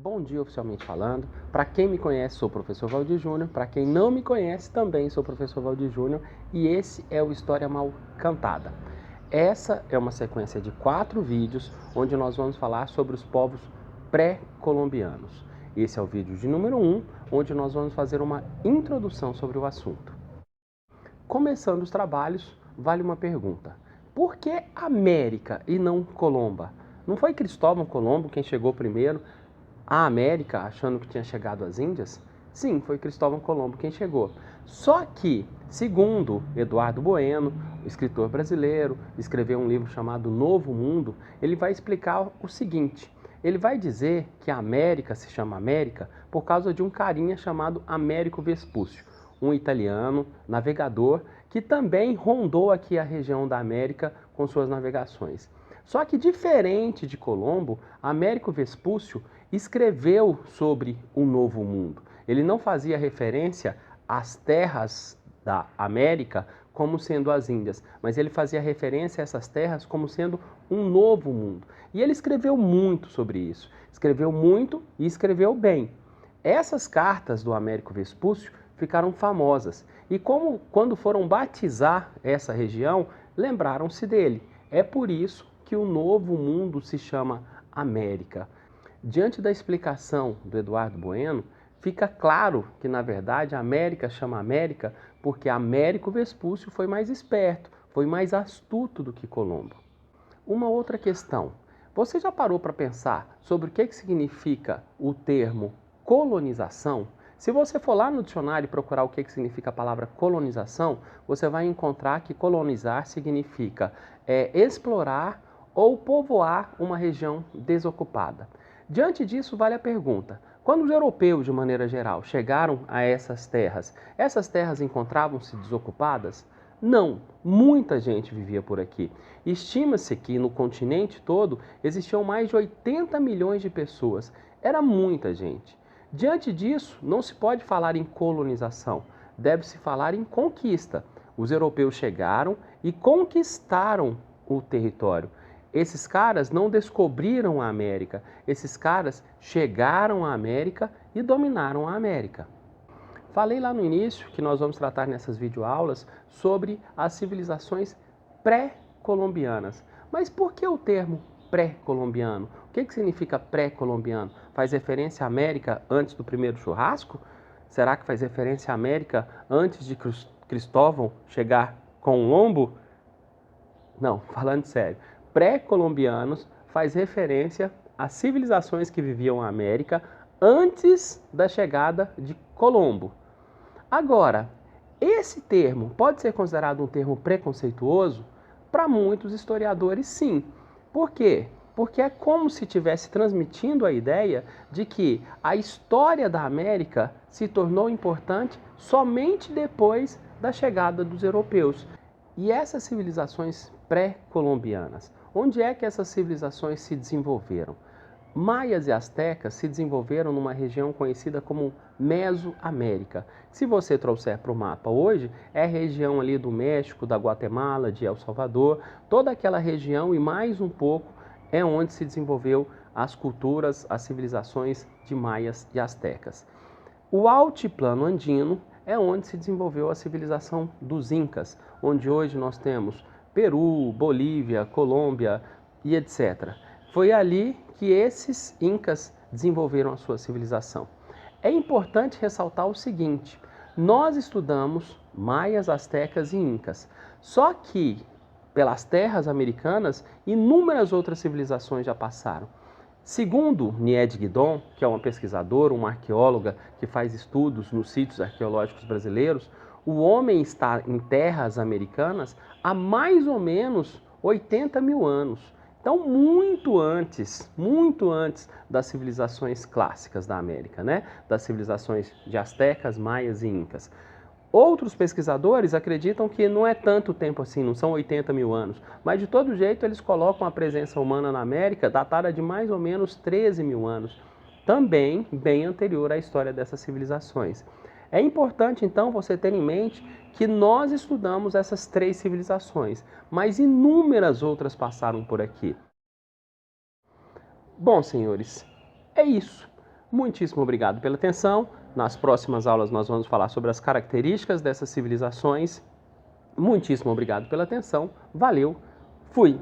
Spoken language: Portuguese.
Bom dia, oficialmente falando. Para quem me conhece, sou o professor Valdir Júnior. Para quem não me conhece, também sou o professor Valdir Júnior. E esse é o História Mal Cantada. Essa é uma sequência de 4 vídeos onde nós vamos falar sobre os povos pré-colombianos. Esse é o vídeo de número 1, onde nós vamos fazer uma introdução sobre o assunto. Começando os trabalhos, vale uma pergunta. Por que América e não Colomba? Não foi Cristóvão Colombo quem chegou primeiro à América, achando que tinha chegado às Índias? Sim, foi Cristóvão Colombo quem chegou. Só que, segundo Eduardo Bueno, escritor brasileiro, escreveu um livro chamado Novo Mundo, ele vai explicar o seguinte. Ele vai dizer que a América se chama América por causa de um carinha chamado Américo Vespúcio, um italiano navegador que também rondou aqui a região da América com suas navegações. Só que, diferente de Colombo, Américo Vespúcio escreveu sobre o Novo Mundo. Ele não fazia referência às terras da América como sendo as Índias, mas ele fazia referência a essas terras como sendo um novo mundo. E ele escreveu muito sobre isso. Escreveu muito e escreveu bem. Essas cartas do Américo Vespúcio ficaram famosas. E quando foram batizar essa região, lembraram-se dele. É por isso que o Novo Mundo se chama América. Diante da explicação do Eduardo Bueno, fica claro que, na verdade, a América chama América porque Américo Vespúcio foi mais esperto, foi mais astuto do que Colombo. Uma outra questão. Você já parou para pensar sobre o que significa o termo colonização? Se você for lá no dicionário e procurar o que significa a palavra colonização, você vai encontrar que colonizar significa explorar ou povoar uma região desocupada. Diante disso, vale a pergunta: quando os europeus, de maneira geral, chegaram a essas terras encontravam-se desocupadas? Não, muita gente vivia por aqui. Estima-se que no continente todo existiam mais de 80 milhões de pessoas. Era muita gente. Diante disso, não se pode falar em colonização, deve-se falar em conquista. Os europeus chegaram e conquistaram o território. Esses caras não descobriram a América, esses caras chegaram à América e dominaram a América. Falei lá no início que nós vamos tratar nessas videoaulas sobre as civilizações pré-colombianas. Mas por que o termo pré-colombiano? O que significa pré-colombiano? Faz referência à América antes do primeiro churrasco? Será que faz referência à América antes de Cristóvão chegar com o lombo? Não, falando sério. Pré-colombianos faz referência às civilizações que viviam na América antes da chegada de Colombo. Agora, esse termo pode ser considerado um termo preconceituoso? Para muitos historiadores, sim. Por quê? Porque é como se estivesse transmitindo a ideia de que a história da América se tornou importante somente depois da chegada dos europeus. E essas civilizações pré-colombianas, onde é que essas civilizações se desenvolveram? Maias e astecas se desenvolveram numa região conhecida como Mesoamérica. Se você trouxer para o mapa hoje, é a região ali do México, da Guatemala, de El Salvador, toda aquela região e mais um pouco é onde se desenvolveu as culturas, as civilizações de maias e astecas. O altiplano andino é onde se desenvolveu a civilização dos incas, onde hoje nós temos Peru, Bolívia, Colômbia e etc. Foi ali que esses incas desenvolveram a sua civilização. É importante ressaltar o seguinte: nós estudamos maias, astecas e incas, só que pelas terras americanas inúmeras outras civilizações já passaram. Segundo Nied Guidon, que é uma pesquisadora, uma arqueóloga que faz estudos nos sítios arqueológicos brasileiros, o homem está em terras americanas há mais ou menos 80 mil anos. Então, muito antes das civilizações clássicas da América, né? Das civilizações de astecas, maias e incas. Outros pesquisadores acreditam que não é tanto tempo assim, não são 80 mil anos, mas de todo jeito eles colocam a presença humana na América datada de mais ou menos 13 mil anos, também bem anterior à história dessas civilizações. É importante então você ter em mente que nós estudamos essas 3 civilizações, mas inúmeras outras passaram por aqui. Bom, senhores, é isso. Muitíssimo obrigado pela atenção. Nas próximas aulas nós vamos falar sobre as características dessas civilizações. Muitíssimo obrigado pela atenção. Valeu, fui!